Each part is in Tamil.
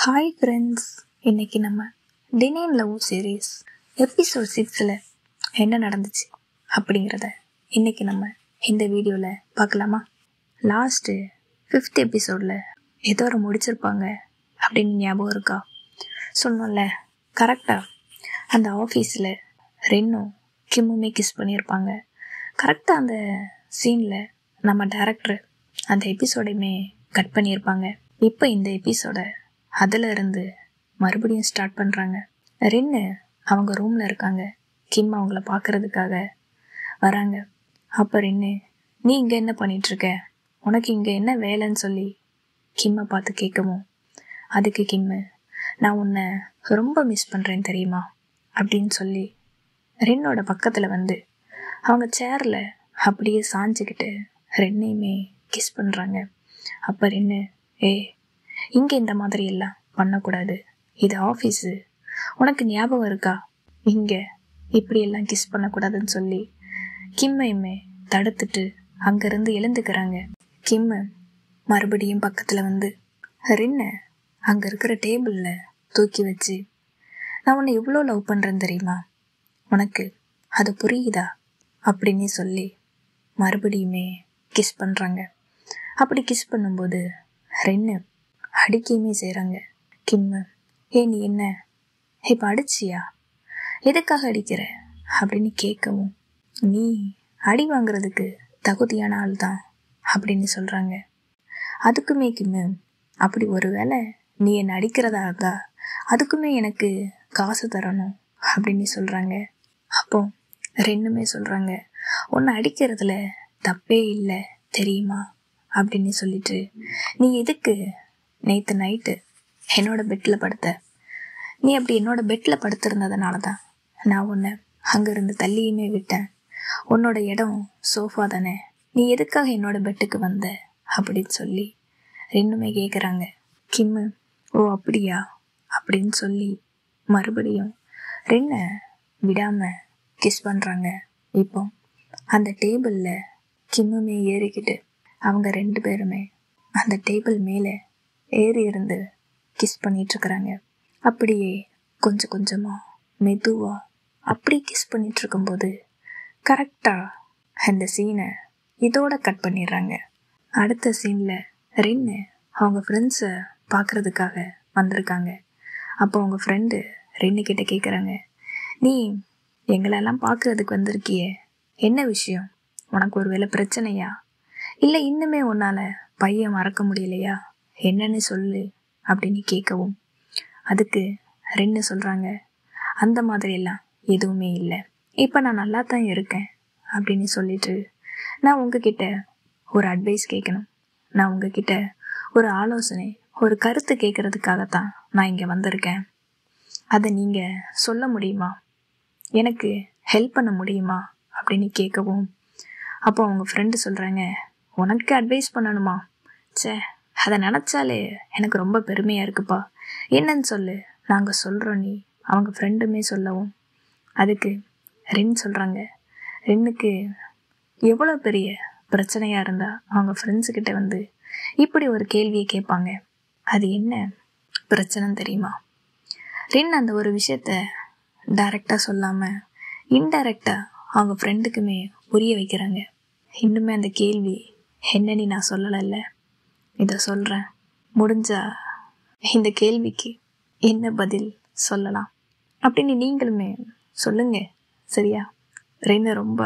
ஹாய் ஃப்ரெண்ட்ஸ், இன்னைக்கு நம்ம டினைன் லவ் சீரீஸ் எபிசோட் 6 என்ன நடந்துச்சு அப்படிங்கிறத இன்னைக்கு நம்ம இந்த வீடியோவில் பார்க்கலாமா? லாஸ்ட்டு 5th எபிசோடில் ஏதோ ஒரு முடிச்சிருப்பாங்க அப்படின்னு ஞாபகம் இருக்கா? சொன்னோம்ல, கரெக்டாக அந்த ஆஃபீஸில் ரென்னும் கிம்முமே கிஸ் பண்ணியிருப்பாங்க. கரெக்டாக அந்த சீனில் நம்ம டைரக்டர் அந்த எபிசோடையுமே கட் பண்ணியிருப்பாங்க. இப்போ இந்த எபிசோடை அதில் இருந்து மறுபடியும் ஸ்டார்ட் பண்ணுறாங்க. ரென்னு அவங்க ரூமில் இருக்காங்க. கிம் அவங்கள பார்க்குறதுக்காக வராங்க. அப்போ ரென்னு, நீ இங்கே என்ன பண்ணிகிட்ருக்க, உனக்கு இங்கே என்ன வேலைன்னு சொல்லி கிம்மை பார்த்து கேட்கவும், அதுக்கு கிம்மு, நான் உன்னை ரொம்ப மிஸ் பண்ணுறேன் தெரியுமா அப்படின்னு சொல்லி ரென்னோட பக்கத்தில் வந்து அவங்க சேரில் அப்படியே சாஞ்சிக்கிட்டு ரென்னையுமே கிஸ் பண்ணுறாங்க. அப்போ ரென்னு, இங்கே இந்த மாதிரி எல்லாம் பண்ணக்கூடாது, இது ஆஃபீஸு, உனக்கு ஞாபகம் இருக்கா, இங்கே இப்படியெல்லாம் கிஸ் பண்ணக்கூடாதுன்னு சொல்லி கிம்மையுமே தடுத்துட்டு அங்கேருந்து எழுந்துக்கிறாங்க. கிம்மு மறுபடியும் பக்கத்தில் வந்து ரென்னை அங்கே இருக்கிற டேபிளில் தூக்கி வச்சு, நான் உன்னை எவ்வளோ லவ் பண்ணுறேன்னு தெரியுமா, உனக்கு அது புரியுதா அப்படின்னு சொல்லி மறுபடியுமே கிஸ் பண்ணுறாங்க. அப்படி கிஸ் பண்ணும்போது ரென்னு அடிக்கையுமே செய்கிறாங்க. கிம்மு, நீ என்ன இப்போ அடிச்சியா, எதுக்காக அடிக்கிற அப்படின்னு கேட்கவும், நீ அடி வாங்குறதுக்கு தகுதியான ஆள் தான் அப்படின்னு சொல்கிறாங்க. அதுக்குமே கிம்மு, அப்படி ஒரு வேளை நீ என்னை அடிக்கிறதா இருந்தா அதுக்குமே எனக்கு காசு தரணும் அப்படின்னு சொல்கிறாங்க. அப்போ ரெண்டுமே சொல்கிறாங்க, உன்னை அடிக்கிறதுல தப்பே இல்லை தெரியுமா அப்படின்னு சொல்லிட்டு, நீ எதுக்கு நேற்று நைட்டு என்னோட பெட்டில் படுத்த, நீ அப்படி என்னோட பெட்டில் படுத்திருந்ததுனால தான் நான் உன்னை அங்கேருந்து தள்ளியுமே விட்டேன், உன்னோட இடம் சோஃபா தானே, நீ எதுக்காக என்னோட பெட்டுக்கு வந்த அப்படின்னு சொல்லி ரெண்டுமே கேட்குறாங்க. கிம்மு, ஓ அப்படியா அப்படின்னு சொல்லி மறுபடியும் ரென்னை விடாமல் கிஸ் பண்ணுறாங்க. இப்போ அந்த டேபிளில் கிம்முமே ஏறிக்கிட்டு அவங்க 2 பேருமே அந்த டேபிள் மேலே ஏறி இருந்து கிஸ் பண்ணிகிட்ருக்குறாங்க. அப்படியே கொஞ்சம் கொஞ்சமாக மெதுவாக அப்படி கிஸ் பண்ணிகிட்ருக்கும்போது கரெக்டாக அந்த சீனை இதோட கட் பண்ணிடுறாங்க. அடுத்த சீனில் ரென்னு அவங்க ஃப்ரெண்ட்ஸை பார்க்குறதுக்காக வந்திருக்காங்க. அப்போ அவங்க ஃப்ரெண்டு ரென்னுக்கிட்ட கேட்குறாங்க, நீ எங்களெல்லாம் பார்க்குறதுக்கு வந்திருக்கியே, என்ன விஷயம், உனக்கு ஒரு வேளை பிரச்சனையா, இல்லை இன்னுமே உன்னால் பையன் மறக்க முடியலையா, என்னன்னு சொல்லு அப்படின்னு கேட்கவும், அதுக்கு ரென்னு சொல்கிறாங்க, அந்த மாதிரியெல்லாம் எதுவுமே இல்லை, இப்போ நான் நல்லா தான் இருக்கேன் அப்படின்னு சொல்லிட்டு, நான் உங்ககிட்ட ஒரு அட்வைஸ் கேட்கணும், நான் உங்ககிட்ட ஒரு ஆலோசனை, ஒரு கருத்து கேட்குறதுக்காகத்தான் நான் இங்கே வந்திருக்கேன், அதை நீங்கள் சொல்ல முடியுமா, எனக்கு ஹெல்ப் பண்ண முடியுமா அப்படின்னு கேட்கவும், அப்போ அவங்க ஃப்ரெண்டு சொல்கிறாங்க, உனக்கு அட்வைஸ் பண்ணணுமா, அதை நினச்சாலே எனக்கு ரொம்ப பெருமையாக இருக்குப்பா, என்னன்னு சொல்லு, நாங்கள் சொல்கிறோம் நீ, அவங்க ஃப்ரெண்டுமே சொல்லவும், அதுக்கு ரென் சொல்கிறாங்க, ரென்னுக்கு எவ்வளோ பெரிய பிரச்சனையாக இருந்தால் அவங்க ஃப்ரெண்ட்ஸுக்கிட்ட வந்து இப்படி ஒரு கேள்வியை கேட்பாங்க, அது என்ன பிரச்சனைன்னு தெரியுமா. ரென் அந்த ஒரு விஷயத்த டைரெக்டாக சொல்லாமல் இன்டைரக்டாக அவங்க ஃப்ரெண்டுக்குமே புரிய வைக்கிறாங்க. இன்னுமே அந்த கேள்வி என்னன்னு நான் சொல்லலைல்ல, இதை சொல்கிறேன், முடிஞ்சா இந்த கேள்விக்கு என்ன பதில் சொல்லலாம் அப்படின்னு நீங்களுமே சொல்லுங்க, சரியா? ரென்னு ரொம்ப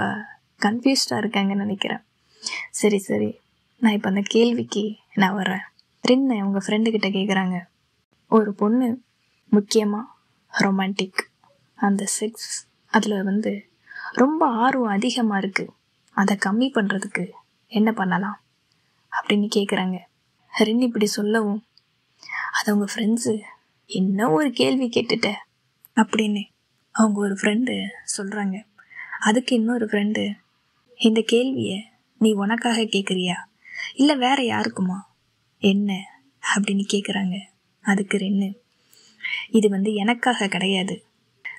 கன்ஃபியூஸ்டாக இருக்காங்கன்னு நினைக்கிறேன். சரி, நான் இப்போ அந்த கேள்விக்கு நான் வர்றேன். ரென்னு அவங்க ஃப்ரெண்டுக்கிட்ட கேட்குறாங்க, ஒரு பொண்ணு முக்கியமாக ரொமான்டிக், அந்த செக்ஸ் அதில் வந்து ரொம்ப ஆர்வம் அதிகமாக இருக்குது, அதை கம்மி பண்ணுறதுக்கு என்ன பண்ணலாம் அப்படின்னு கேட்குறாங்க. ரென் இப்படி சொல்லவும், அது அவங்க ஃப்ரெண்ட்ஸு, என்ன ஒரு கேள்வி கேட்டுட்ட அப்படின்னு அவங்க ஒரு ஃப்ரெண்டு சொல்கிறாங்க. அதுக்கு இன்னொரு ஃப்ரெண்டு, இந்த கேள்வியை நீ உனக்காக கேட்குறியா இல்லை வேற யாருக்குமா என்ன அப்படின்னு கேட்குறாங்க. அதுக்கு ரென்னு, இது வந்து எனக்காக கிடையாது,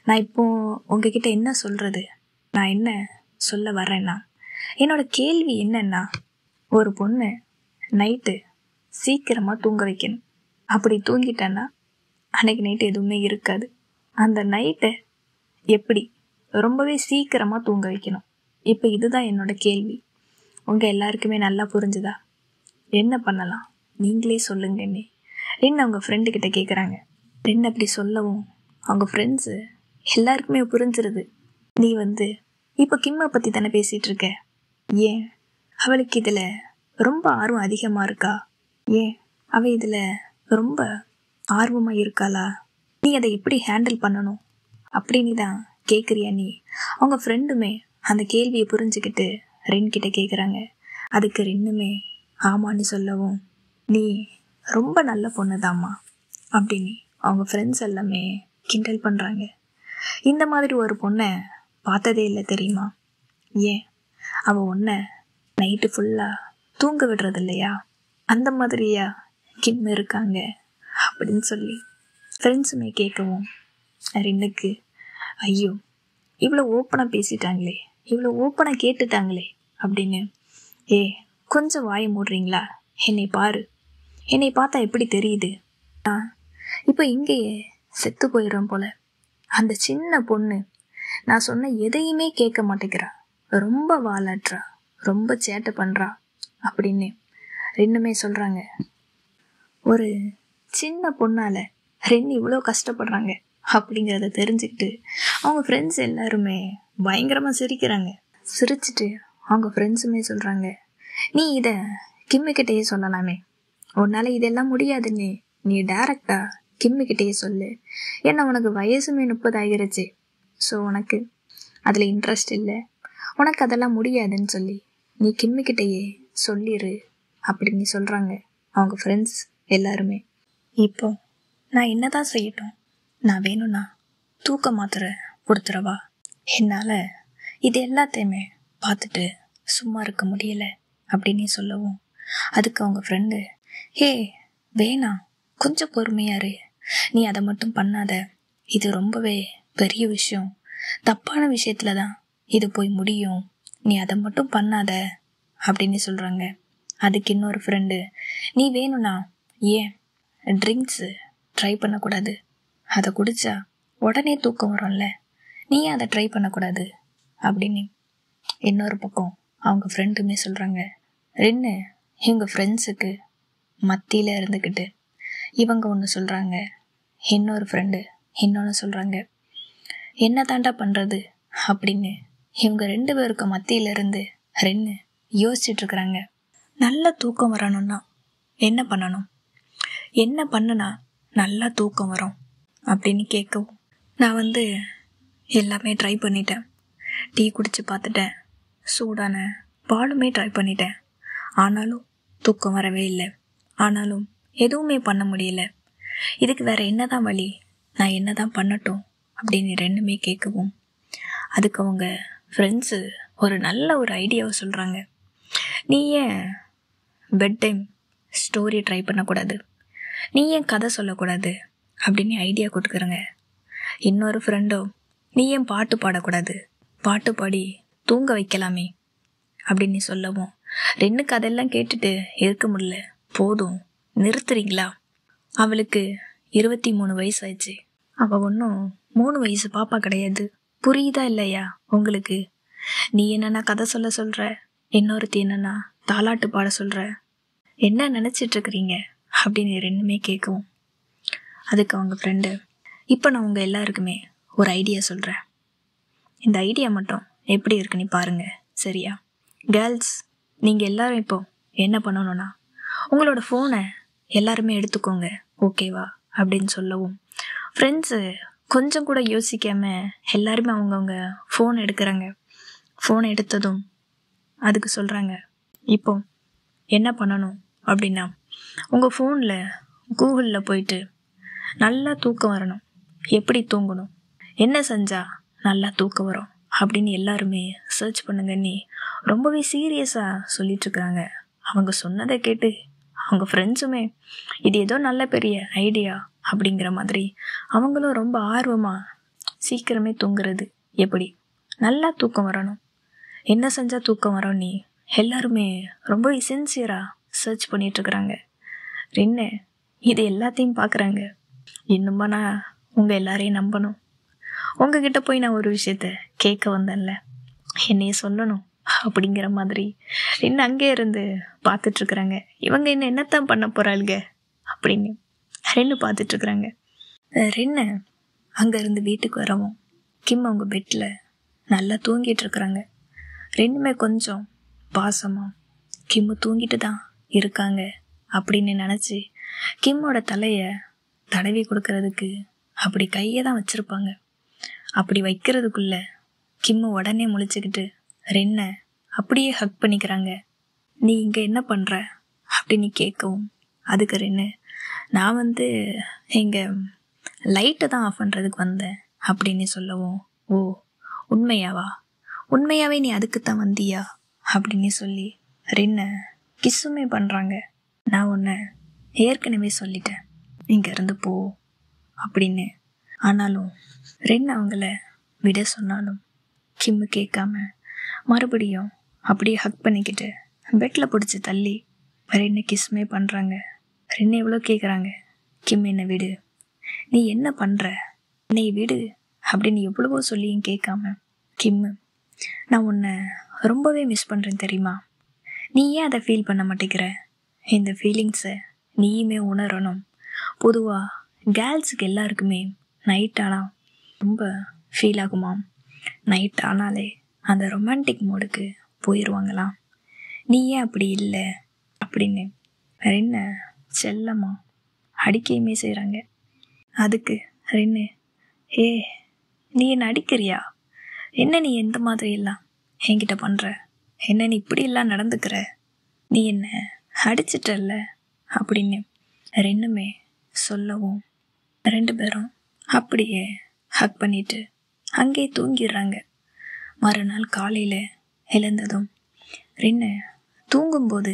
நான் இப்போது உங்ககிட்ட என்ன சொல்கிறது, நான் என்ன சொல்ல வரேன்னா, என்னோட கேள்வி என்னன்னா, ஒரு பொண்ணு நைட்டு சீக்கிரமாக தூங்க வைக்கணும், அப்படி தூங்கிட்டேன்னா அன்னைக்கு நைட்டு எதுவுமே இருக்காது. அந்த நைட்டை எப்படி ரொம்பவே சீக்கிரமாக தூங்க வைக்கணும்? இப்போ இதுதான் என்னோட கேள்வி. உங்கள் எல்லாருக்குமே நல்லா புரிஞ்சுதா? என்ன பண்ணலாம் நீங்களே சொல்லுங்க. என்ன அவங்க ஃப்ரெண்டுக்கிட்ட கேட்குறாங்க. என்ன அப்படி சொல்லவும் அவங்க ஃப்ரெண்ட்ஸு எல்லாருக்குமே புரிஞ்சிருது. நீ இப்போ கிம்மை பற்றி தானே பேசிகிட்டு இருக்க. ஏன் அவளுக்கு இதில் ரொம்ப ஆர்வம் அதிகமாக இருக்கா? ஏன் அவள் இதில் ரொம்ப ஆர்வமாக இருக்காளா? நீ அதை எப்படி ஹேண்டில் பண்ணணும் அப்படின்னு தான் கேட்குறியா நீ? அவங்க ஃப்ரெண்டுமே அந்த கேள்வியை புரிஞ்சுக்கிட்டு ரென்கிட்ட கேட்குறாங்க. அதுக்கு ரென்னுமே ஆமான்னு சொல்லவும், நீ ரொம்ப நல்ல பொண்ணுதாம்மா அப்படின்னு அவங்க ஃப்ரெண்ட்ஸ் எல்லாமே கிண்டல் பண்ணுறாங்க. இந்த மாதிரி ஒரு பொண்ணை பார்த்ததே இல்லை தெரியுமா? ஏன் அவள் ஒன்றை நைட்டு ஃபுல்லாக தூங்க விடுறது இல்லையா? அந்த மாதிரியா கிம் இருக்காங்க அப்படின்னு சொல்லி ஃப்ரெண்ட்ஸுமே கேட்கவும் ரென்னுக்கு ஐயோ இவ்வளோ ஓப்பனாக பேசிட்டாங்களே, இவ்வளோ ஓப்பனாக கேட்டுட்டாங்களே அப்படின்னு, கொஞ்சம் வாயை மூடுறீங்களா? என்னை பாரு, என்னை பார்த்தா எப்படி தெரியுது? இப்போ இங்கேயே செத்து போயிடும் போல. அந்த சின்ன பொண்ணு நான் சொன்ன எதையுமே கேட்க மாட்டேங்கிறா, ரொம்ப வாலாட்டுறா, ரொம்ப சேட்டை பண்ணுறா அப்படின்னு ரெண்டுமே சொல்கிறாங்க. ஒரு சின்ன பொண்ணால் ரெண்டு இவ்வளோ கஷ்டப்படுறாங்க அப்படிங்கிறத தெரிஞ்சுக்கிட்டு அவங்க ஃப்ரெண்ட்ஸ் எல்லாருமே பயங்கரமாக சிரிக்கிறாங்க. சிரிச்சுட்டு அவங்க ஃப்ரெண்ட்ஸுமே சொல்கிறாங்க, நீ இதை கிம்மிக்கிட்டேயே சொல்லலாமே, உன்னால் இதெல்லாம் முடியாதுன்னு நீ டேரெக்டாக கிம்மிக்கிட்டேயே சொல்லு. ஏன்னா உனக்கு வயசுமே 30 ஆகிருச்சு. ஸோ உனக்கு அதில் இன்ட்ரெஸ்ட் இல்லை, உனக்கு அதெல்லாம் முடியாதுன்னு சொல்லி நீ கிம்மிக்கிட்டேயே சொல்லிடு அப்படின்னு சொல்கிறாங்க அவங்க ஃப்ரெண்ட்ஸ் எல்லாருமே. இப்போ நான் என்ன தான் செய்யட்டும்? நான் வேணும்னா தூக்க மாத்திரை கொடுத்துறவா? என்னால் இது எல்லாத்தையுமே பார்த்துட்டு சும்மா இருக்க முடியலை அப்படின்னு சொல்லவும், அதுக்கு அவங்க ஃப்ரெண்டு வேணாம், கொஞ்சம் பொறுமையாரு, நீ அதை மட்டும் பண்ணாத, இது ரொம்பவே பெரிய விஷயம், தப்பான விஷயத்துல தான் இது போய் முடியும், நீ அதை மட்டும் பண்ணாத அப்படின்னு சொல்கிறாங்க. அதுக்கு இன்னொரு ஃப்ரெண்டு, நீ வேணும்னா ஏன் ட்ரிங்க்ஸு ட்ரை பண்ணக்கூடாது, அதை குடித்தா உடனே தூக்கம் வரும்ல, நீ அதை ட்ரை பண்ணக்கூடாது அப்படின்னு இன்னொரு பக்கம் அவங்க ஃப்ரெண்டுமே சொல்கிறாங்க. ரெண்டு இவங்க ஃப்ரெண்ட்ஸுக்கு மத்தியில் இருந்துக்கிட்டு இவங்க ஒன்று சொல்கிறாங்க, இன்னொரு ஃப்ரெண்டு இன்னொன்று சொல்கிறாங்க. என்ன தாண்டா பண்ணுறது அப்படின்னு இவங்க 2 பேருக்கு மத்தியிலிருந்து ரெண்டு யோசிச்சுட்ருக்குறாங்க. நல்ல தூக்கம் வரணும்னா என்ன பண்ணணும், என்ன பண்ணுனா நல்லா தூக்கம் வரும் அப்படின்னு கேட்கவும், நான் எல்லாமே ட்ரை பண்ணிட்டேன், டீ குடித்து பார்த்துட்டேன், சூடான பாலுமே ட்ரை பண்ணிட்டேன், ஆனாலும் தூக்கம் வரவே இல்லை, ஆனாலும் எதுவுமே பண்ண முடியல, இதுக்கு வேறு என்ன தான் வழி, நான் என்ன தான் பண்ணட்டும் அப்படின்னு ரெண்டுமே கேட்கவும், அதுக்கு அவங்க ஃப்ரெண்ட்ஸு நல்ல ஒரு ஐடியாவை சொல்கிறாங்க. நீ ஏன் பெட் டைம் ஸ்டோரி ட்ரை பண்ணக்கூடாது, நீ ஏன் கதை சொல்லக்கூடாது அப்படின்னு ஐடியா கொடுக்குறேங்க. இன்னொரு ஃப்ரெண்டோ, நீ ஏன் பாட்டு பாடக்கூடாது, பாட்டு பாடி தூங்க வைக்கலாமே அப்படின்னு சொல்லவும், ரெண்டுக்கு அதெல்லாம் கேட்டுட்டு இருக்க முடியல, போதும் நிறுத்துறீங்களா, அவளுக்கு 23 வயசு ஆயிடுச்சு, அவள் ஒன்றும் 3 வயசு பாப்பா கிடையாது, புரியுதா இல்லையா உங்களுக்கு? நீ என்னன்னா கதை சொல்கிற, இன்னொருத்தி என்னன்னா தாலாட்டு பாட சொல்கிற, என்ன நினச்சிட்ருக்குறீங்க அப்படின்னு ரெண்டுமே கேட்கும். அதுக்கு அவங்க ஃப்ரெண்டு, இப்போ நான் உங்கள் எல்லாருக்குமே ஒரு ஐடியா சொல்கிறேன், இந்த ஐடியா மட்டும் எப்படி இருக்குன்னு பாருங்கள், சரியா? கேர்ள்ஸ், நீங்கள் எல்லோரும் இப்போ என்ன பண்ணணும்னா உங்களோட ஃபோனை எல்லாருமே எடுத்துக்கோங்க, ஓகேவா அப்படின்னு சொல்லவும், ஃப்ரெண்ட்ஸு கொஞ்சம் கூட யோசிக்காமல் எல்லாருமே அவங்கவுங்க ஃபோன் எடுக்கிறாங்க. ஃபோன் எடுத்ததும் அதுக்கு சொல்கிறாங்க, இப்போ என்ன பண்ணணும் அப்படின்னா, உங்கள் ஃபோனில் கூகுளில் போயிட்டு நல்லா தூக்கம் வரணும், எப்படி தூங்கணும், என்ன செஞ்சால் நல்லா தூக்கம் வரும் அப்படின்னு எல்லாருமே சர்ச் பண்ணுங்கன்னு ரொம்பவே சீரியஸாக சொல்லிகிட்ருக்குறாங்க. அவங்க சொன்னதை கேட்டு அவங்க ஃப்ரெண்ட்ஸுமே இது ஏதோ நல்ல பெரிய ஐடியா அப்படிங்கிற மாதிரி அவங்களும் ரொம்ப ஆர்வமாக சீக்கிரமே தூங்குறது எப்படி, நல்லா தூக்கம் வரணும், என்ன செஞ்சால் தூக்கம் வரும், நீ எல்லாருமே ரொம்ப சின்சியராக சர்ச் பண்ணிகிட்ருக்குறாங்க. என்ன இது எல்லாத்தையும் பார்க்குறாங்க. இன்னுமா நான் உங்கள் எல்லாரையும் நம்பணும்? உங்ககிட்ட போய் நான் ஒரு விஷயத்த கேட்க வந்தேன்ல, என்னைய சொல்லணும் அப்படிங்கிற மாதிரி இன்னும் அங்கே இருந்து பார்த்துட்ருக்குறாங்க. இவங்க இன்னும் என்னத்தான் பண்ண போகிறாளுங்க அப்படின்னு ரென்னு பார்த்துட்ருக்குறாங்க. ரென்னு அங்கேருந்து வீட்டுக்கு வரவும் கிம் அவங்க பெட்டில் நல்லா தூங்கிட்டு இருக்கிறாங்க. ரெண்டுமே கொஞ்சம் பாசமாக கிம்மு தூங்கிட்டு தான் இருக்காங்க அப்படின்னு நினச்சி கிம்மோட தலையை தடவி கொடுக்கறதுக்கு அப்படி கையை தான் வச்சுருப்பாங்க. அப்படி வைக்கிறதுக்குள்ள கிம்மு உடனே முழிச்சுக்கிட்டு ரென்னை அப்படியே ஹக் பண்ணிக்கிறாங்க. நீ இங்கே என்ன பண்ணுற அப்படின்னு கேட்கவும் அதுக்கு ரென்னு, நான் எங்கள் லைட்டை தான் ஆஃப் பண்ணுறதுக்கு வந்தேன் அப்படின்னு சொல்லவும், ஓ உண்மையாவா, உண்மையாகவே நீ அதுக்குத்தான் வந்தியா அப்படின்னு சொல்லி ரென்னை கிஸ்ஸுமே பண்ணுறாங்க. நான் உன்னை ஏற்கனவே சொல்லிட்டேன் இங்கேருந்து போ அப்படின்னு. ஆனாலும் ரென் அவங்கள விட சொன்னாலும் கிம்மு கேட்காம மறுபடியும் அப்படியே ஹக் பண்ணிக்கிட்டு பெட்டில் பிடிச்சி தள்ளி ரென்னை கிஸ்மே பண்ணுறாங்க. ரென்னை எவ்வளோ கேட்குறாங்க, கிம் என்னை விடு, நீ என்ன பண்ணுற, என்னை விடு அப்படின்னு எவ்வளவோ சொல்லியும் கேட்காம கிம்மு, நான் உன்னை ரொம்பவே மிஸ் பண்ணுறேன் தெரியுமா, நீ ஏன் அதை ஃபீல் பண்ண மாட்டேங்கிற, இந்த ஃபீலிங்ஸை நீயுமே உணரணும். பொதுவாக கேர்ள்ஸுக்கு எல்லாருக்குமே நைட் ஆனால் ரொம்ப ஃபீல் ஆகுமாம். நைட் ஆனாலே அந்த ரொமான்டிக் மோடுக்கு போயிடுவாங்களாம். நீ ஏன் அப்படி இல்லை அப்படின்னு ரென்னை செல்லமா அடிக்கையுமே செய்கிறாங்க. அதுக்கு ரென்னு, ஏ நீ என்ன அடிக்கிறியா, என்ன நீ எந்த மாதிரி எல்லாம் என்கிட்ட பண்ணுற, என்ன நீ இப்படியெல்லாம் நடந்துக்கிற, நீ என்ன அடிச்சிட்டல்ல அப்படின்னு ரெண்டுமே சொல்லவும் ரெண்டு பேரும் அப்படியே ஹக் பண்ணிட்டு அங்கே தூங்கிடுறாங்க. மறுநாள் காலையில் எழுந்ததும் ரென்னு, தூங்கும்போது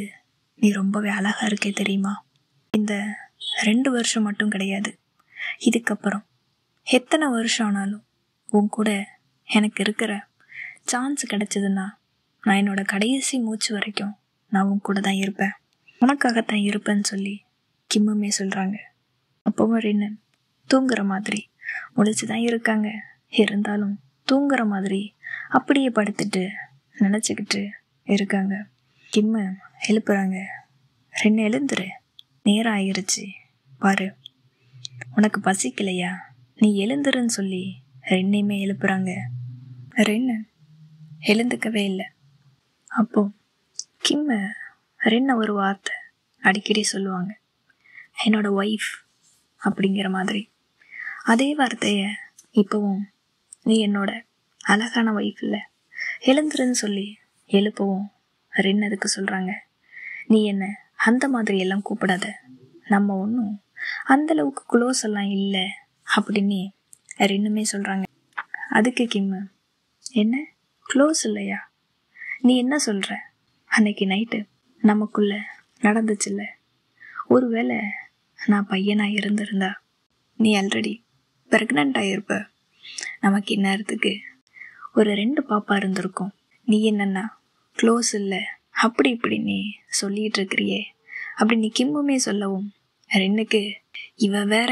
நீ ரொம்பவே அழகாக இருக்கே தெரியுமா, இந்த 2 வருஷம் மட்டும் கிடையாது, இதுக்கப்புறம் எத்தனை வருஷம் ஆனாலும் உன் கூட எனக்கு இருக்கிற சான்ஸ் கிடைச்சதுன்னா நான் என்னோடய கடைசி மூச்சு வரைக்கும் நான் உன் கூட தான் இருப்பேன், உனக்காகத்தான் இருப்பேன்னு சொல்லி கிம்முமே சொல்கிறாங்க. அப்போவும் ரென்னு தூங்குற மாதிரி முழிச்சு தான் இருக்காங்க. இருந்தாலும் தூங்குற மாதிரி அப்படியே படுத்துட்டு நினச்சிக்கிட்டு இருக்காங்க. கிம்மு எழுப்புறாங்க. ரென்னு எழுந்துரு, நேரம் ஆயிருச்சு பாரு, உனக்கு பசிக்கலையா, நீ எழுந்துருன்னு சொல்லி ரென்னையுமே எழுப்புறாங்க. ரென்னு எழுந்துக்கவே இல்லை. அப்போ கிம்மு ரென்னை ஒரு வார்த்தை அடிக்கடி சொல்லுவாங்க, என்னோட ஒய்ஃப் அப்படிங்கிற மாதிரி. அதே வார்த்தையை இப்போவும் நீ என்னோட அழகான ஒய்ஃப் இல்லை, எழுந்துருன்னு சொல்லி எழுப்பவும் ரென் அதுக்கு சொல்கிறாங்க, நீ என்ன அந்த மாதிரி எல்லாம் கூப்பிடாத, நம்ம ஒன்றும் அந்தளவுக்கு க்ளோஸ் எல்லாம் இல்லை அப்படின்னு ரென்னுமே சொல்கிறாங்க. அதுக்கு கிம்மு, என்ன க்ளோஸ் இல்லையா, நீ என்ன சொல்கிற, அன்னைக்கு நைட்டு நமக்குள்ளே நடந்துச்சுல்ல, ஒருவேளை நான் பையனாக இருந்திருந்தா நீ ஆல்ரெடி ப்ரெக்னென்ட் ஆகிருப்ப, நமக்கு இந்நேரத்துக்கு ஒரு 2 பாப்பா இருந்திருக்கும், நீ என்னன்னா க்ளோஸ் இல்லை அப்படி இப்படி நீ சொல்லிகிட்டு இருக்கிறியே அப்படி நீ கிம்முமே சொல்லவும் ரென்னுக்கு, இவ வேற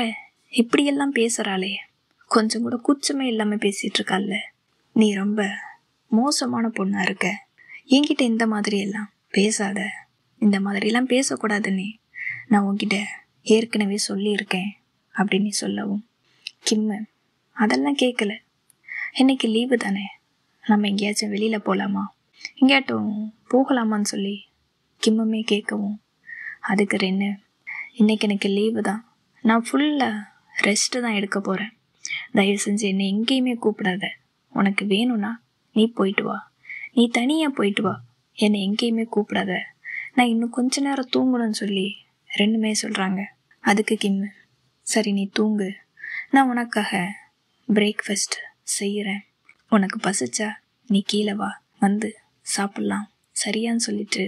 இப்படியெல்லாம் பேசுகிறாளே, கொஞ்சம் கூட கூச்சமே இல்லாமல் பேசிகிட்டு இருக்காள்ல, நீ ரொம்ப மோசமான பொண்ணாக இருக்க, என்கிட்ட இந்த மாதிரியெல்லாம் பேசாத, இந்த மாதிரிலாம் பேசக்கூடாதுன்னு நான் உன்கிட்ட ஏற்கனவே சொல்லியிருக்கேன் அப்படின்னு சொல்லவும் கிம்மு, அதெல்லாம் கேட்கல, இன்னைக்கு லீவு தானே, நம்ம எங்கேயாச்சும் வெளியில் போகலாமா, எங்கேயாட்டும் போகலாமான்னு சொல்லி கிம்முமே கேட்கவும் அதுக்கு ரென்னு, இன்றைக்கி எனக்கு லீவு தான், நான் ஃபுல்லாக ரெஸ்ட்டு தான் எடுக்க போகிறேன், தயவு செஞ்சு என்னை எங்கேயுமே கூப்பிடாத, உனக்கு வேணும்னா நீ போயிட்டு வா, நீ தனியாக போயிட்டு வா, என்னை எங்கேயுமே கூப்பிடாத, நான் இன்னும் கொஞ்ச நேரம் தூங்கணும்னு சொல்லி ரெண்டுமே சொல்கிறாங்க. அதுக்கு கிம்மு, சரி நீ தூங்கு, நான் உனக்காக பிரேக்ஃபாஸ்ட் செய்கிறேன், உனக்கு பசிச்சா நீ கீழே வா, வந்து சாப்பிட்லாம் சரியான்னு சொல்லிட்டு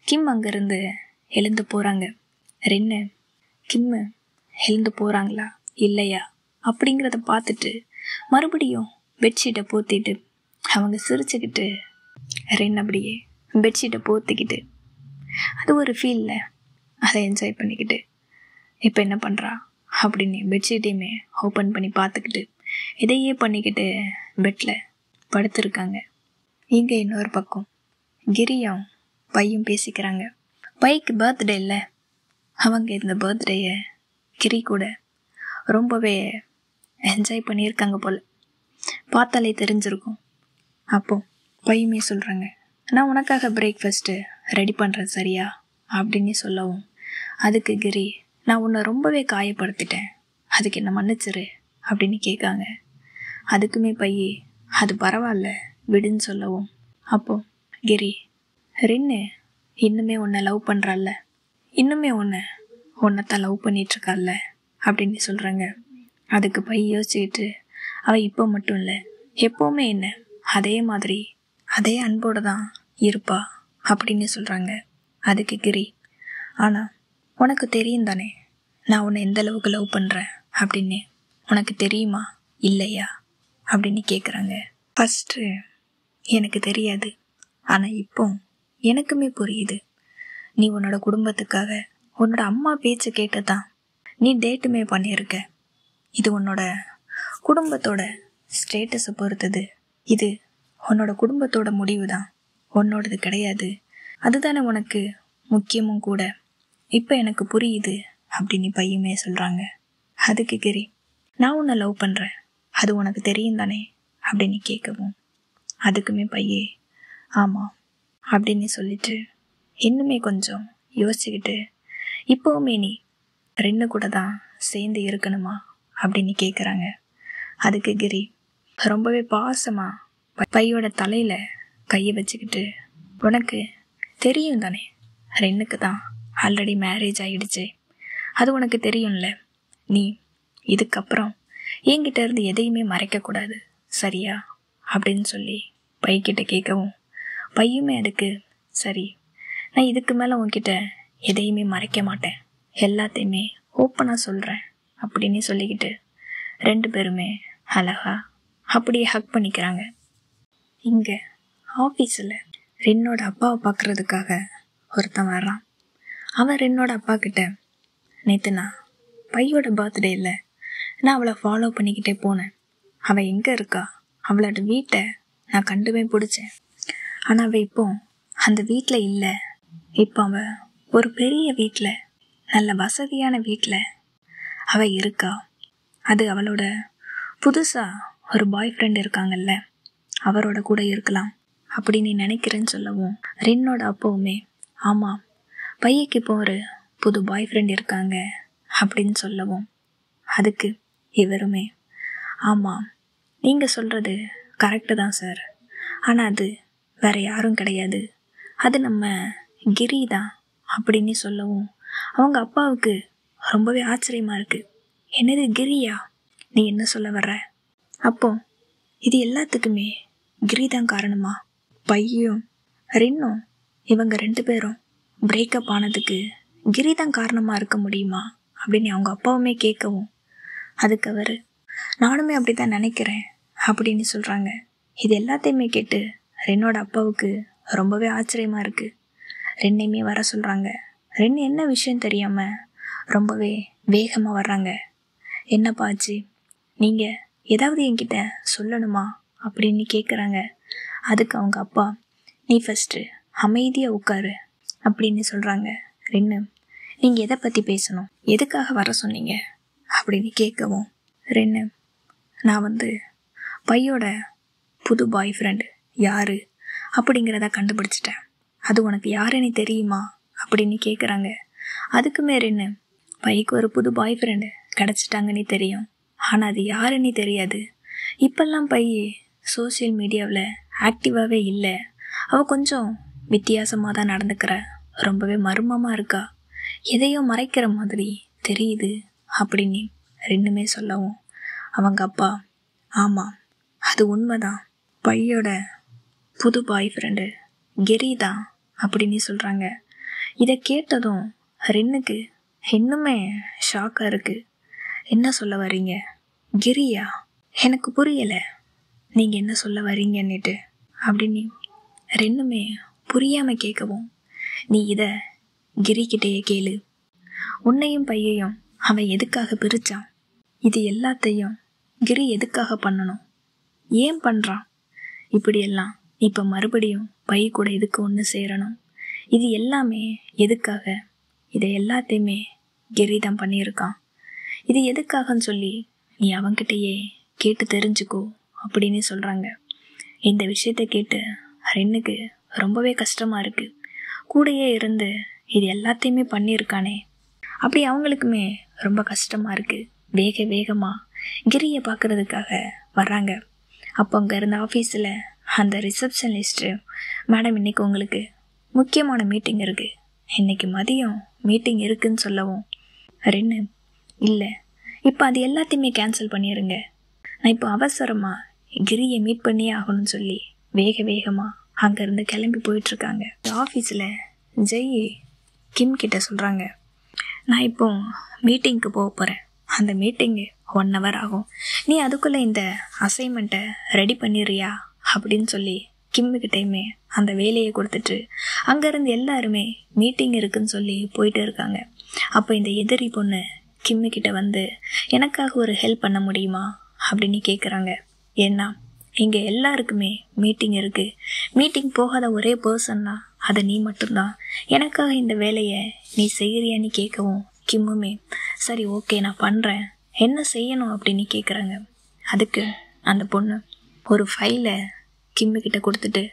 கிம் அங்கேருந்து எழுந்து போகிறாங்க. ரென்னு கிம்மு எழுந்து போகிறாங்களா இல்லையா அப்படிங்கிறத பார்த்துட்டு மறுபடியும் பெட்ஷீட்டை போத்திட்டு அவங்க சிரிச்சுக்கிட்டு ரென் அப்படியே பெட்ஷீட்டை போத்திக்கிட்டு அது ஒரு ஃபீலில் அதை என்ஜாய் பண்ணிக்கிட்டு இப்போ என்ன பண்ணுறா அப்படின்னு பெட்ஷீட்டையுமே ஓப்பன் பண்ணி பார்த்துக்கிட்டு இதையே பண்ணிக்கிட்டு பெட்டில் படுத்துருக்காங்க. இங்கே இன்னொரு பக்கம் கிரியும் பையும் பேசிக்கிறாங்க. பைக்கு பர்த்டே இல்லை, அவங்க இந்த பர்த்டேயை கிரி கூட ரொம்பவே என்ஜாய் பண்ணியிருக்காங்க போல், பார்த்தாலே தெரிஞ்சிருக்கும். அப்போ பையுமே சொல்கிறாங்க, நான் உனக்காக பிரேக்ஃபாஸ்ட்டு ரெடி பண்ணுறேன் சரியா அப்படின்னு சொல்லவும், அதுக்கு கிரி, நான் உன்னை ரொம்பவே காயப்படுத்திட்டேன், அதுக்கு என்ன மன்னிச்சிரு அப்படின்னு கேட்காங்க. அதுக்குமே பையே, அது பரவாயில்ல விடுன்னு சொல்லவும், அப்போ கிரி, ரின்னு இன்னுமே உன்னை லவ் பண்ணுறாள்ல, இன்னுமே உன்னைத்தான் லவ் பண்ணிகிட்ருக்காள்ல அப்படின்னு சொல்கிறாங்க. அதுக்கு பை யோசிச்சுக்கிட்டு, அவள் இப்போ மட்டும் இல்லை, எப்போவுமே என்ன அதே மாதிரி அதே அன்போடு தான் இருப்பா அப்படின்னு சொல்கிறாங்க. அதுக்கு கிரி, ஆனால் உனக்கு தெரியும் தானே நான் உன்னை எந்த அளவுக்கு லவ் பண்ணுறேன் அப்படின்னு, உனக்கு தெரியுமா இல்லையா அப்படின்னு கேட்குறாங்க. ஃபஸ்ட்டு எனக்கு தெரியாது, ஆனால் இப்போ எனக்குமே புரியுது. நீ உன்னோட குடும்பத்துக்காக உன்னோட அம்மா பேச்சு கேட்டு தான் நீ டேட்டுமே பண்ணியிருக்க. இது உன்னோட குடும்பத்தோட ஸ்டேட்டஸை பொறுத்தது, இது உன்னோட குடும்பத்தோட முடிவு தான், உன்னோடது கிடையாது. அதுதானே உனக்கு முக்கியமும் கூட. இப்போ எனக்கு புரியுது அப்படின்னு பையுமே சொல்கிறாங்க. அதுக்கு கிரி, நான் உன்னை லவ் பண்ணுறேன், அது உனக்கு தெரியும் தானே அப்படின்னு கேட்கவும், அதுக்குமே பையே ஆமாம் அப்படின்னு சொல்லிட்டு இன்னுமே கொஞ்சம் யோசிச்சுக்கிட்டு, இப்போவுமே நீ ரெண்டு கூட தான் சேர்ந்து இருக்கணுமா அப்படின்னு கேட்குறாங்க. அதுக்கு கிரி ரொம்பவே பாசமாக பையோட தலையில் கையை வச்சுக்கிட்டு, உனக்கு தெரியும் தானே ரெண்டுக்கு தான் ஆல்ரெடி மேரேஜ் ஆகிடுச்சு, அது உனக்கு தெரியும்ல, நீ இதுக்கப்புறம் என்கிட்ட இருந்து எதையுமே மறைக்கக்கூடாது சரியா அப்படின்னு சொல்லி பைக்கிட்ட கேட்கவும், பையுமே அதுக்கு சரி, நான் இதுக்கு மேலே உன்கிட்ட எதையுமே மறைக்க மாட்டேன், எல்லாத்தையுமே ஓப்பனாக சொல்கிறேன் அப்படின்னு சொல்லிக்கிட்டு ரெண்டு பேருமே அழகா அப்படியே ஹக் பண்ணிக்கிறாங்க. இங்கே ஆஃபீஸில் ரின்னோட அப்பாவை பார்க்குறதுக்காக ஒருத்தன் வர்றான். அவன் ரின்னோட அப்பா கிட்ட, நேற்று நான் பையோட பர்த்டே இல்லை, நான் அவளை ஃபாலோ பண்ணிக்கிட்டே போனேன், அவள் எங்கே இருக்கா, அவளோட வீட்டை நான் கண்டுமே பிடிச்சேன், ஆனால் அவள் இப்போ அந்த வீட்டில் இல்லை, இப்போ அவள் ஒரு பெரிய வீட்டில், நல்ல வசதியான வீட்டில் அவள் இருக்கா, அது அவளோட புதுசாக ஒரு பாய் ஃப்ரெண்ட் இருக்காங்கல்ல, அவரோட கூட இருக்கலாம் அப்படின்னு நினைக்கிறேன்னு சொல்லவும், ரின்னோட அப்பாவுமே ஆமாம் பையக்கு இப்போ ஒரு புது பாய் ஃப்ரெண்ட் இருக்காங்க அப்படின்னு சொல்லவும், அதுக்கு இவருமே ஆமாம் நீங்கள் சொல்கிறது கரெக்டு தான் சார், ஆனால் அது வேறு யாரும் கிடையாது, அது நம்ம கிரி தான் அப்படின்னு சொல்லவும், அவங்க அப்பாவுக்கு ரொம்பவே ஆச்சரியமாக இருக்குது. என்னது கிரியா, நீ என்ன சொல்ல வர்ற, அப்போ இது எல்லாத்துக்குமே கிரி தான் காரணமா, பையும் ரின்னும் இவங்க ரெண்டு பேரும் பிரேக்கப் ஆனதுக்கு கிரி தான் காரணமாக இருக்க முடியுமா அப்படின்னு அவங்க அப்பாவுமே கேட்கவும், அதுக்கு அவர் நானுமே அப்படி தான் நினைக்கிறேன் அப்படின்னு சொல்கிறாங்க. இது எல்லாத்தையுமே கேட்டு ரென்னோட அப்பாவுக்கு ரொம்பவே ஆச்சரியமாக இருக்குது. ரெண்டையுமே வர சொல்கிறாங்க. ரெண்டு என்ன விஷயம் தெரியாமல் ரொம்பவே வேகமாக வர்றாங்க. என்னப்பா ஆச்சு, நீங்கள் ஏதாவது என்கிட்ட சொல்லணுமா அப்படின்னு கேட்குறாங்க. அதுக்கு அவங்க அப்பா, நீ ஃபஸ்ட்டு அமைதியாக உட்காரு அப்படின்னு சொல்கிறாங்க. ரென்னு, நீங்கள் எதை பற்றி பேசணும், எதுக்காக வர சொன்னீங்க அப்படின்னு கேட்கவும், ரென்னு, நான் பையோட புது பாய் ஃப்ரெண்டு யார் அப்படிங்கிறத கண்டுபிடிச்சிட்டேன், அது உனக்கு யாருன்னு தெரியுமா அப்படின்னு கேட்குறாங்க. அதுக்குமே ரென்னு, பைக்கு ஒரு புது பாய் ஃப்ரெண்டு கிடச்சிட்டாங்கன்னு தெரியும், ஆனால் அது யாருன்னு தெரியாது. இப்போல்லாம் பை சோசியல் மீடியாவில் ஆக்டிவாகவே இல்லை, அவள் கொஞ்சம் வித்தியாசமாக தான் நடந்துக்கிற, ரொம்பவே மர்மமாக இருக்கா, எதையோ மறைக்கிற மாதிரி தெரியுது அப்படின்னு ரெண்டுமே சொல்லவும், அவங்க அப்பா ஆமாம் அது உண்மைதான், பையோட புது பாய் ஃப்ரெண்டு கிரி தான் அப்படின்னு சொல்கிறாங்க. இதை கேட்டதும் ரென்னுக்கு இன்னுமே ஷாக்காக இருக்குது. என்ன சொல்ல வரீங்க, கிரியா, எனக்கு புரியலை நீங்கள் என்ன சொல்ல வரீங்கன்னுட்டு அப்படின்னு ரெண்டுமே புரியாமல் கேட்கவும், நீ இதை கிரிக்கிட்டேயே கேளு, உன்னையும் பையையும் அவன் எதுக்காக பிரிச்சான், இது எல்லாத்தையும் கிரி எதுக்காக பண்ணணும், ஏன் பண்ணுறான், இப்படியெல்லாம் இப்போ மறுபடியும் பை கூட எதுக்கு ஒன்று சேரணும், இது எல்லாமே எதுக்காக, இதை எல்லாத்தையுமே கிரி தான் பண்ணியிருக்கான். இது எதுக்காகன்னு சொல்லி நீ அவன்கிட்டயே கேட்டு தெரிஞ்சுக்கோ அப்படின்னு சொல்கிறாங்க. இந்த விஷயத்த கேட்டு ரென்னுக்கு ரொம்பவே கஷ்டமாக இருக்குது. கூடயே இருந்து இது எல்லாத்தையுமே பண்ணியிருக்கானே, அப்படி அவங்களுக்குமே ரொம்ப கஷ்டமாக இருக்குது. வேகமாக கிரியை பார்க்குறதுக்காக வர்றாங்க. அப்போ அங்கே இருந்த ஆஃபீஸில் அந்த ரிசப்ஷனிஸ்ட்டு, மேடம் இன்றைக்கி உங்களுக்கு முக்கியமான மீட்டிங் இருக்குது, இன்றைக்கி மதியம் மீட்டிங் இருக்குதுன்னு சொல்லவும் ரென்னு, இல்லை இப்போ அது எல்லாத்தையுமே கேன்சல் பண்ணிடுங்க, நான் இப்போ அவசரமாக கிரியை மீட் பண்ணியே ஆகணும்னு சொல்லி வேகமாக அங்கேருந்து கிளம்பி போயிட்டுருக்காங்க. ஆஃபீஸில் ஜெய் கிம் கிட்ட சொல்கிறாங்க, நான் இப்போ மீட்டிங்க்கு போக போகிறேன், அந்த மீட்டிங்கு 1 hour ஆகும், நீ அதுக்குள்ளே இந்த அசைன்மெண்ட்டை ரெடி பண்ணிடுறியா அப்படின்னு சொல்லி கிம்முக்கிட்டையுமே அந்த வேலையை கொடுத்துட்டு அங்கேருந்து எல்லாருமே மீட்டிங் இருக்குன்னு சொல்லி போயிட்டு இருக்காங்க. அப்போ இந்த எதிரி பொண்ணு கிம்முக்கிட்ட வந்து எனக்காக ஒரு ஹெல்ப் பண்ண முடியுமா அப்படின்னு கேட்குறாங்க. ஏன்னா இங்கே எல்லாருக்குமே மீட்டிங் இருக்குது, மீட்டிங் போகாத ஒரே பர்சன்னா அது நீ மட்டும்தான், எனக்காக இந்த வேலையை நீ செய்கிறியான்னு கேட்கவும் கிம்முமே சரி ஓகே நான் பண்ணுறேன், என்ன செய்யணும் அப்படின்னு கேட்குறாங்க. அதுக்கு அந்த பொண்ணு ஒரு ஃபைலை கிம்முக்கிட்ட கொடுத்துட்டு,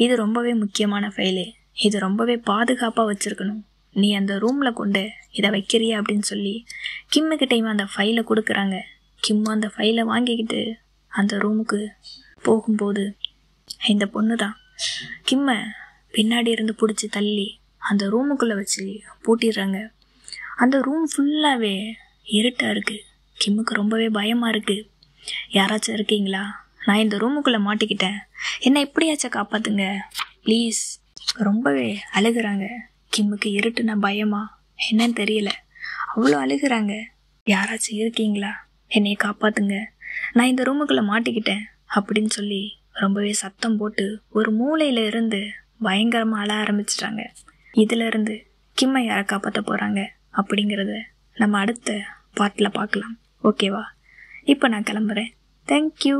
இது ரொம்பவே முக்கியமான ஃபைலு, இது ரொம்பவே பாதுகாப்பாக வச்சுருக்கணும், நீ அந்த ரூமில் கொண்டு இதை வைக்கிறியா அப்படின்னு சொல்லி கிம்முக்கிட்டையும் அந்த ஃபைலை கொடுக்குறாங்க. கிம்மு அந்த ஃபைலை வாங்கிக்கிட்டு அந்த ரூமுக்கு போகும்போது இந்த பொண்ணு தான் கிம்மை பின்னாடி இருந்து பிடிச்சி தள்ளி அந்த ரூமுக்குள்ளே வச்சு பூட்டிடுறாங்க. அந்த ரூம் ஃபுல்லாகவே இருட்டாக இருக்குது. கிம்முக்கு ரொம்பவே பயமாக இருக்குது. யாராச்சும் இருக்கீங்களா, நான் இந்த ரூமுக்குள்ளே மாட்டிக்கிட்டேன், என்னை எப்படியாச்சும் காப்பாற்றுங்க ப்ளீஸ். ரொம்பவே அழுகுறாங்க. கிம்முக்கு இருட்டுனா பயமா என்னன்னு தெரியல, அவ்வளோ அழுகுறாங்க. யாராச்சும் இருக்கீங்களா, என்னை காப்பாற்றுங்க, நான் இந்த ரூமுக்குள்ளே மாட்டிக்கிட்டேன் அப்படின்னு சொல்லி ரொம்பவே சத்தம் போட்டு ஒரு மூலையில் இருந்து பயங்கரமாக அழ ஆரம்பிச்சிட்டாங்க. இதிலிருந்து கிம்மை யாரை காப்பாற்ற போகிறாங்க அப்படிங்கிறத நம்ம அடுத்த பார்ட்டில் பார்க்கலாம். ஓகேவா, இப்போ நான் கிளம்புறேன். தேங்க்யூ.